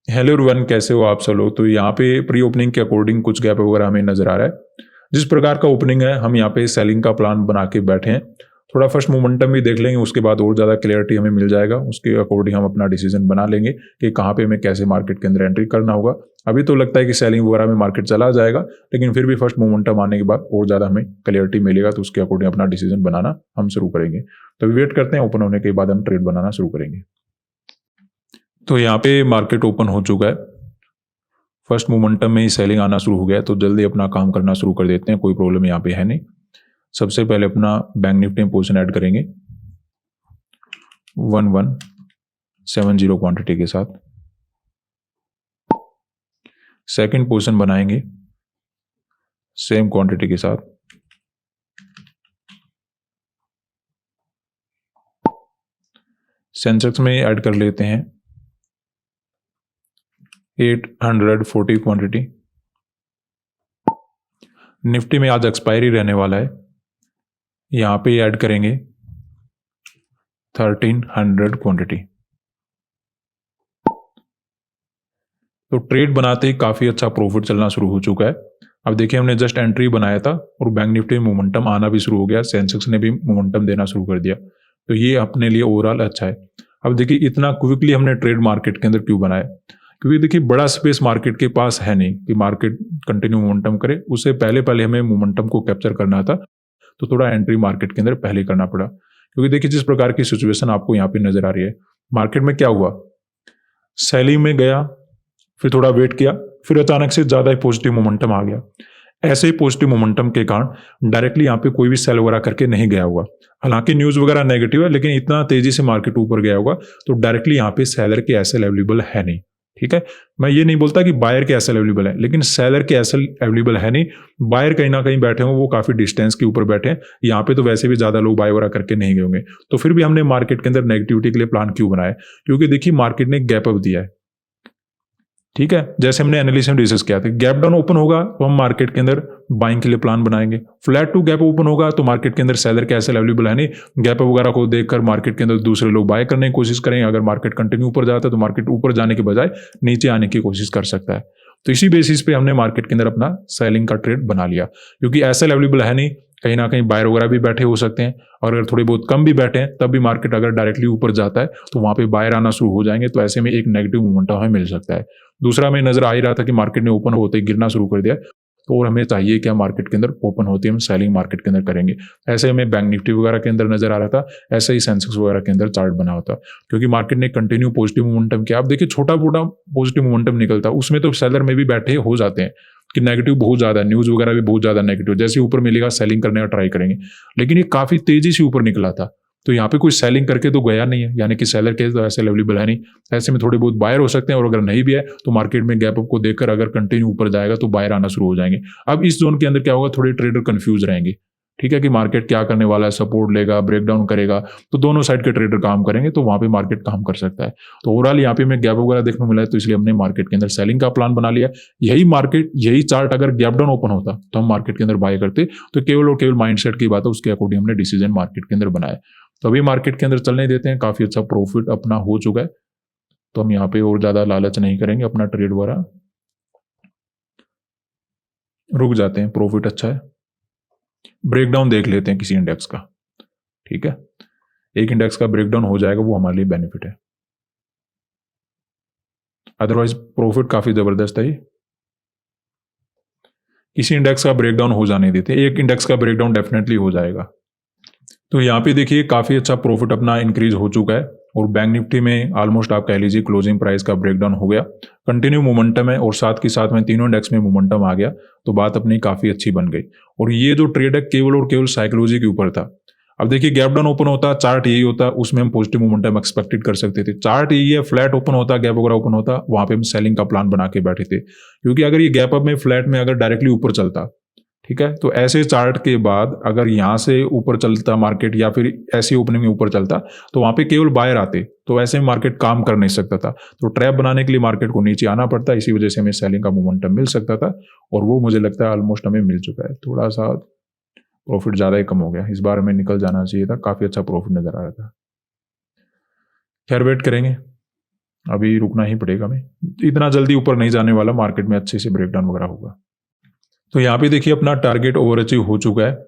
Hello everyone, कैसे हो आप सब लोग। तो यहाँ पे प्री ओपनिंग के अकॉर्डिंग कुछ गैप वगैरह हमें नजर आ रहा है। जिस प्रकार का ओपनिंग है, हम यहाँ पे सेलिंग का प्लान बना के बैठे हैं। थोड़ा फर्स्ट मोमेंटम भी देख लेंगे, उसके बाद और ज़्यादा क्लियरिटी हमें मिल जाएगा। उसके अकॉर्डिंग हम अपना डिसीजन बना लेंगे कि कहाँ पे हमें कैसे मार्केट के अंदर एंट्री करना होगा। अभी तो लगता है कि सेलिंग वगैरह में मार्केट चला जाएगा, लेकिन फिर भी फर्स्ट मोमेंटम आने के बाद और ज़्यादा हमें क्लियरिटी मिलेगा, तो उसके अकॉर्डिंग अपना डिसीजन बनाना हम शुरू करेंगे। तो वेट करते हैं, ओपन होने के बाद हम ट्रेड बनाना शुरू करेंगे। तो यहाँ पे मार्केट ओपन हो चुका है, फर्स्ट मोमेंटम में ही सेलिंग आना शुरू हो गया, तो जल्दी अपना काम करना शुरू कर देते हैं। कोई प्रॉब्लम यहाँ पे है नहीं। सबसे पहले अपना बैंक निफ्टी में पोजीशन ऐड करेंगे 1170 क्वांटिटी के साथ। सेकंड पोजीशन बनाएंगे सेम क्वांटिटी के साथ। सेंसेक्स में ऐड कर लेते हैं 840 क्वांटिटी। निफ्टी में आज एक्सपायरी रहने वाला है, यहाँ पे ऐड करेंगे 1300 क्वांटिटी। तो ट्रेड बनाते ही काफ़ी अच्छा प्रॉफिट चलना शुरू हो चुका है। अब देखिए, हमने जस्ट एंट्री बनाया था और बैंक निफ्टी में मोमेंटम आना भी शुरू हो गया, सेंसेक्स ने भी मोमेंटम देना शुरू कर दिया। तो ये अपने लिए ओवरऑल अच्छा है। अब देखिए, इतना क्विकली हमने ट्रेड मार्केट के अंदर क्यों बनाया, क्योंकि देखिए बड़ा स्पेस मार्केट के पास है नहीं कि मार्केट कंटिन्यू मोमेंटम करे। उससे पहले हमें मोमेंटम को कैप्चर करना था, तो थोड़ा एंट्री मार्केट के अंदर पहले करना पड़ा। क्योंकि देखिए, जिस प्रकार की सिचुएशन आपको यहाँ पे नजर आ रही है, मार्केट में क्या हुआ, सेलिंग में गया, फिर थोड़ा वेट किया, फिर अचानक से ज़्यादा ही पॉजिटिव मोमेंटम आ गया। ऐसे ही पॉजिटिव मोमेंटम के कारण डायरेक्टली यहाँ पे कोई भी सेल वगैरह करके नहीं गया हुआ। हालांकि न्यूज़ वगैरह नेगेटिव है, लेकिन इतना तेजी से मार्केट ऊपर गया होगा, तो डायरेक्टली यहाँ पे सेलर के एसएल अवेलेबल है नहीं। ठीक है, मैं ये नहीं बोलता कि बायर के एसएल अवेलेबल है, लेकिन सेलर के एसएल अवेलेबल है नहीं। बायर कहीं ना कहीं बैठे हों, वो काफी डिस्टेंस के ऊपर बैठे हैं। यहाँ पे तो वैसे भी ज्यादा लोग बाय वगैरह करके नहीं गए होंगे। तो फिर भी हमने मार्केट के अंदर नेगेटिविटी के लिए प्लान क्यों बनाया, क्योंकि देखिए मार्केट ने गैप अप दिया है। ठीक है, जैसे हमने एनालिसिस में डिस्कस किया था, गैप डाउन ओपन होगा तो हम मार्केट के अंदर बाइंग के लिए प्लान बनाएंगे। फ्लैट टू गैप ओपन होगा तो मार्केट के अंदर सेलर के एसएल अवेलेबल है नहीं, गैप वगैरह को देखकर मार्केट के अंदर दूसरे लोग बाय करने की कोशिश करेंगे। अगर मार्केट कंटिन्यू ऊपर जाता है तो मार्केट ऊपर जाने के बजाय नीचे आने की कोशिश कर सकता है। तो इसी बेसिस पे हमने मार्केट के अंदर अपना सेलिंग का ट्रेड बना लिया, क्योंकि एसएल अवेलेबल है नहीं, कहीं ना कहीं बायर वगैरह भी बैठे हो सकते हैं। और अगर थोड़े बहुत कम भी बैठे हैं, तब भी मार्केट अगर डायरेक्टली ऊपर जाता है तो वहां पे बायर आना शुरू हो जाएंगे। तो ऐसे में एक नेगेटिव मोमेंटम हमें मिल सकता है। दूसरा, हमें नजर आ ही रहा था कि मार्केट ने ओपन होते ही गिरना शुरू कर दिया, तो और हमें चाहिए क्या, मार्केट के अंदर ओपन होते ही हम सेलिंग मार्केट के अंदर करेंगे। ऐसे हमें बैंक निफ्टी वगैरह के अंदर नजर आ रहा था, ऐसे ही सेंसेक्स वगैरह के अंदर चार्ट बना होता, क्योंकि मार्केट ने कंटिन्यू पॉजिटिव मोमेंटम किया। अब देखिए, छोटा मोटा पॉजिटिव मोमेंटम निकलता है, उसमें तो सेलर में भी बैठे हो जाते हैं कि नेगेटिव बहुत ज्यादा, न्यूज वगैरह भी बहुत ज्यादा नेगेटिव, जैसे ऊपर मिलेगा सेलिंग करने का ट्राई करेंगे। लेकिन ये काफी तेजी से ऊपर निकला था, तो यहाँ पे कोई सेलिंग करके तो गया नहीं है, यानी कि सेलर के तो ऐसे अवेलेबल है नहीं। ऐसे में थोड़े बहुत बायर हो सकते हैं, और अगर नहीं भी है तो मार्केट में गैप अप को देखकर अगर कंटिन्यू ऊपर जाएगा तो बायर आना शुरू हो जाएंगे। अब इस जोन के अंदर क्या होगा, थोड़े ट्रेडर कंफ्यूज रहेंगे। ठीक है, कि मार्केट क्या करने वाला है, सपोर्ट लेगा, ब्रेकडाउन करेगा, तो दोनों साइड के ट्रेडर काम करेंगे, तो वहां पे मार्केट काम कर सकता है। तो ओवरऑल यहाँ पे हमें गैप वगैरह देखने को मिला है, तो इसलिए हमने मार्केट के अंदर सेलिंग का प्लान बना लिया। यही चार्ट अगर गैप डाउन ओपन होता तो हम मार्केट के अंदर बाय करते। तो केवल और केवल माइंडसेट की बात है, उसके अकॉर्डिंग हमने डिसीजन मार्केट के अंदर बनाया। तो अभी मार्केट के अंदर चलने देते हैं, काफी अच्छा प्रॉफिट अपना हो चुका है, तो हम यहाँ पे और ज्यादा लालच नहीं करेंगे, अपना ट्रेड वगैरह रुक जाते हैं। प्रॉफिट अच्छा है। ब्रेकडाउन देख लेते हैं किसी इंडेक्स का। ठीक है, एक इंडेक्स का ब्रेकडाउन हो जाएगा, वो हमारे लिए बेनिफिट है। अदरवाइज प्रॉफिट काफी जबरदस्त है। किसी इंडेक्स का ब्रेकडाउन हो जाने देते हैं, एक इंडेक्स का ब्रेकडाउन डेफिनेटली हो जाएगा। तो यहाँ पे देखिए काफी अच्छा प्रॉफिट अपना इंक्रीज हो चुका है, और बैंक निफ्टी में ऑलमोस्ट आप कह लीजिए क्लोजिंग प्राइस का ब्रेकडाउन हो गया। कंटिन्यू मोमेंटम है, और साथ के साथ में तीनों इंडेक्स में मोमेंटम आ गया, तो बात अपनी काफी अच्छी बन गई। और ये जो ट्रेड है केवल और केवल साइकोलॉजी के ऊपर था। अब देखिए, गैप डाउन ओपन होता, चार्ट यही होता, उसमें हम पॉजिटिव मोमेंटम एक्सपेक्टेड कर सकते थे। चार्ट यही है, फ्लैट ओपन होता, गैप वगैरह ओपन होता, वहां पे हम सेलिंग का प्लान बना के बैठे थे। क्योंकि अगर ये गैप अप में, फ्लैट में अगर डायरेक्टली ऊपर चलता, ठीक है, तो ऐसे चार्ट के बाद अगर यहां से ऊपर चलता मार्केट, या फिर ऐसी ओपनिंग में ऊपर चलता, तो वहां पे केवल बायर आते, तो ऐसे में मार्केट काम कर नहीं सकता था। तो ट्रैप बनाने के लिए मार्केट को नीचे आना पड़ता, इसी वजह से हमें सेलिंग का मोमेंटम मिल सकता था, और वो मुझे लगता है ऑलमोस्ट हमें मिल चुका है। थोड़ा सा प्रॉफिट ज़्यादा ही कम हो गया, इस बार हमें निकल जाना चाहिए था, काफ़ी अच्छा प्रॉफिट नज़र आ रहा था। खैर वेट करेंगे, अभी रुकना ही पड़ेगा हमें, इतना जल्दी ऊपर नहीं जाने वाला, मार्केट में अच्छे से ब्रेकडाउन वगैरह होगा। तो यहाँ पे देखिए अपना टारगेट ओवर अचीव हो चुका है।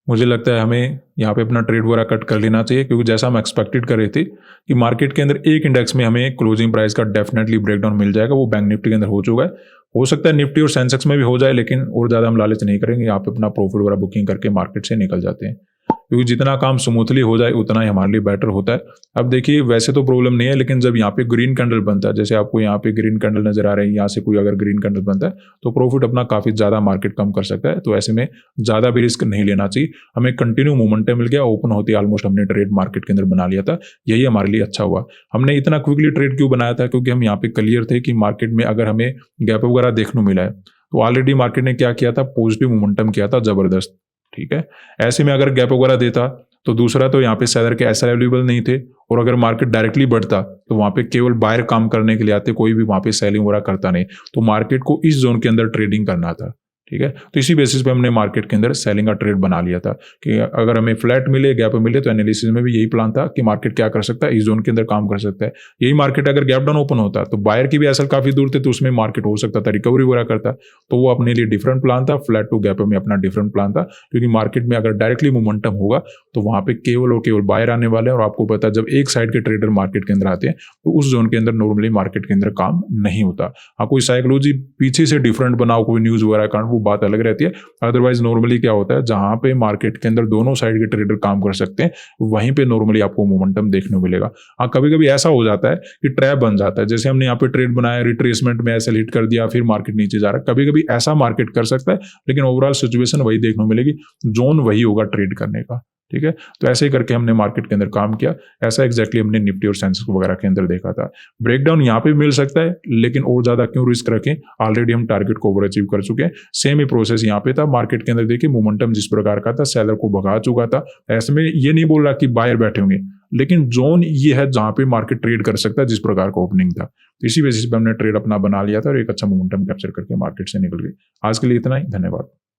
मुझे लगता है हमें यहाँ पे अपना ट्रेड वगैरह कट कर लेना चाहिए, क्योंकि जैसा हम एक्सपेक्टेड कर रहे थे कि मार्केट के अंदर एक इंडेक्स में हमें क्लोजिंग प्राइस का डेफिनेटली ब्रेकडाउन मिल जाएगा, वो बैंक निफ्टी के अंदर हो चुका है। हो सकता है निफ्टी और सेंसेक्स में भी हो जाए, लेकिन और ज़्यादा हम लालच नहीं करेंगे, यहाँ पे अपना प्रॉफिट वगैरह बुकिंग करके मार्केट से निकल जाते हैं, क्योंकि जितना काम स्मूथली हो जाए उतना ही हमारे लिए बेटर होता है। अब देखिए वैसे तो प्रॉब्लम नहीं है, लेकिन जब यहाँ पे ग्रीन कैंडल बनता है, जैसे आपको यहाँ पे ग्रीन कैंडल नजर आ रहे हैं, यहाँ से कोई अगर ग्रीन कैंडल बनता है तो प्रॉफिट अपना काफ़ी ज़्यादा मार्केट कम कर सकता है। तो ऐसे में ज़्यादा भी रिस्क नहीं लेना चाहिए, हमें कंटिन्यू मोमेंटम मिल गया, ओपन होती ऑलमोस्ट हमने ट्रेड मार्केट के अंदर बना लिया था, यही हमारे लिए अच्छा हुआ। हमने इतना क्विकली ट्रेड क्यों बनाया था, क्योंकि हम यहाँ पे क्लियर थे कि मार्केट में अगर हमें गैप वगैरह देखने मिला है, तो ऑलरेडी मार्केट ने क्या किया था, पॉजिटिव मोमेंटम किया था जबरदस्त, ठीक है। ऐसे में अगर गैप वगैरह देता तो दूसरा तो यहाँ पे सेलर के एसएल अवेलेबल नहीं थे, और अगर मार्केट डायरेक्टली बढ़ता तो वहाँ पे केवल बायर काम करने के लिए आते, कोई भी वहाँ पे सेलिंग वगैरह करता नहीं, तो मार्केट को इस जोन के अंदर ट्रेडिंग करना था, ठीक है। तो इसी बेसिस पे हमने मार्केट के अंदर सेलिंग का ट्रेड बना लिया था कि अगर हमें फ्लैट मिले, गैप मिले, तो एनालिसिस में भी यही प्लान था कि मार्केट क्या कर सकता है, इस जोन के अंदर काम कर सकता है। यही मार्केट अगर गैप डाउन ओपन होता तो बायर की भी एसएल काफी दूर थे, तो उसमें मार्केट हो सकता था रिकवरी वगैरह करता, तो वो अपने लिए डिफरेंट प्लान था, फ्लैट टू गैप में अपना डिफरेंट प्लान था, क्योंकि मार्केट में अगर डायरेक्टली मोमेंटम होगा तो वहां पे केवल और केवल बायर आने वाले हैं, और आपको पता है जब एक साइड के ट्रेडर मार्केट के अंदर आते हैं तो उस जोन के अंदर नॉर्मली मार्केट के अंदर काम नहीं होता। हाँ, कोई साइकोलॉजी पीछे से डिफरेंट बनाओ, कोई न्यूज वगैरह कारण, वो बात अलग रहती है। अदरवाइज नॉर्मली क्या होता है, जहां पे मार्केट के अंदर दोनों साइड के ट्रेडर काम कर सकते हैं, वहीं पे नॉर्मली आपको मोमेंटम देखने को मिलेगा। हाँ, कभी कभी ऐसा हो जाता है कि ट्रैप बन जाता है, जैसे हमने यहाँ पे ट्रेड बनाया, रिट्रेसमेंट में ऐसे हिट कर दिया, फिर मार्केट नीचे जा रहा है, कभी कभी ऐसा मार्केट कर सकता है, लेकिन ओवरऑल सिचुएशन वही देखने को मिलेगी, जोन वही होगा ट्रेड करने का, ठीक है। तो ऐसे ही करके हमने मार्केट के अंदर काम किया, ऐसा एग्जैक्टली हमने निफ्टी और सेंसेक्स वगैरह के अंदर देखा था। ब्रेकडाउन यहाँ पे मिल सकता है, लेकिन और ज्यादा क्यों रिस्क रखें, ऑलरेडी हम टारगेट को ओवर अचीव कर चुके हैं। सेम ही प्रोसेस यहाँ पे था, मार्केट के अंदर देखिए मोमेंटम जिस प्रकार का था, सेलर को भगा चुका था। ऐसे में ये नहीं बोल रहा कि बायर बैठे होंगे, लेकिन जोन ये है जहां पे मार्केट ट्रेड कर सकता है, जिस प्रकार का ओपनिंग था। तो इसी बेसिस पे हमने ट्रेड अपना बना लिया था और एक अच्छा मोमेंटम कैप्चर करके मार्केट से निकल गए। आज के लिए इतना ही, धन्यवाद।